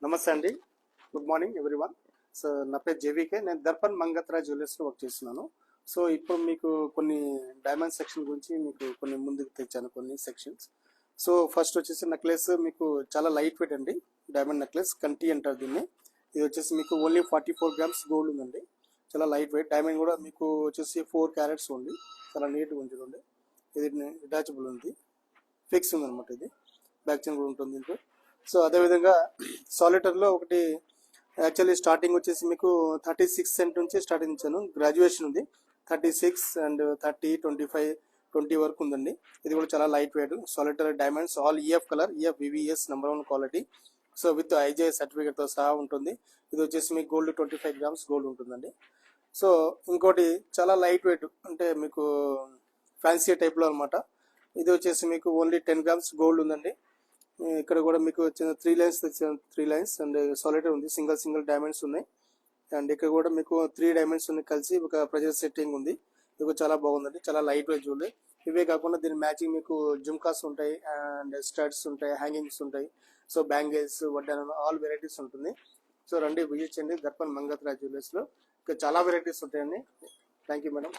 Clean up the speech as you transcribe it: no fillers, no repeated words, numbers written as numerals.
నమస్తే అండి. Good morning everyone. So నా పేరు జేవికే. నేను దర్పణ్ మంగత్రా జ్యువెలర్స్లో వర్క్ చేస్తున్నాను. సో ఇప్పుడు మీకు కొన్ని డైమండ్ సెక్షన్ గురించి మీకు కొన్ని ముందుకు తెచ్చాను కొన్ని సెక్షన్స్. సో ఫస్ట్ వచ్చేసి నెక్లెస్ మీకు చాలా లైట్ వెయిట్ అండి. డైమండ్ నెక్లెస్ కంటి అంటారు దీన్ని. ఇది వచ్చేసి మీకు ఓన్లీ 44 గ్రామ్స్ గోల్డ్ ఉందండి. చాలా లైట్ వెయిట్. డైమండ్ కూడా మీకు వచ్చేసి 4 క్యారెట్స్ ఉంది. చాలా నీట్గా ఉంది చూడండి. ఇది డిటాచబుల్ ఉంది, ఫిక్స్ ఉంది అనమాట. ఇది బ్యాక్ చైన్ కూడా ఉంటుంది దీంట్లో. సో అదేవిధంగా సాలిటర్లో ఒకటి యాక్చువల్లీ స్టార్టింగ్ వచ్చేసి మీకు 36 సెంట్ నుంచి స్టార్టింగ్ ఇచ్చాను. గ్రాడ్యుయేషన్ ఉంది 36 అండ్ 30, 25, 20 వరకు ఉందండి. ఇది కూడా చాలా light weight solitaire diamonds, all EF colour, EF VVS #1 quality. So with IJ సర్టిఫికేట్తో సహా ఉంటుంది. ఇది వచ్చేసి మీకు గోల్డ్ 25 గ్రామ్స్ గోల్డ్ ఉంటుందండి. సో ఇంకోటి చాలా లైట్ వెయిట్ అంటే మీకు ఫ్యాన్సీ టైప్లో అనమాట. ఇది వచ్చేసి మీకు ఓన్లీ 10 గ్రామ్స్ గోల్డ్ ఉందండి. ఇక్కడ కూడా మీకు వచ్చిన 3 లైన్స్ అండ్ సాలిటర్ ఉంది. సింగిల్ డైమండ్స్ ఉన్నాయి. అండ్ ఇక్కడ కూడా మీకు 3 డైమండ్స్ ఉన్నాయి కలిసి ఒక ప్రెజర్ సెట్టింగ్ ఉంది. ఇది కూడా చాలా బాగుందండి. చాలా లైట్ వెయిట్ జ్యువెలరీ. ఇవే కాకుండా దీని మ్యాచింగ్ మీకు జుమ్కాస్ ఉంటాయి అండ్ స్టడ్స్ ఉంటాయి, హ్యాంగింగ్స్ ఉంటాయి. సో బ్యాంగిల్స్, వడ్డానం, ఆల్ వెరైటీస్ ఉంటుంది. సో రండి విజిట్ చేయండి దర్పణ్ మంగత్రా జ్యువెలర్స్లో. ఇక్కడ చాలా వెరైటీస్ ఉంటాయండి. Thank you madam.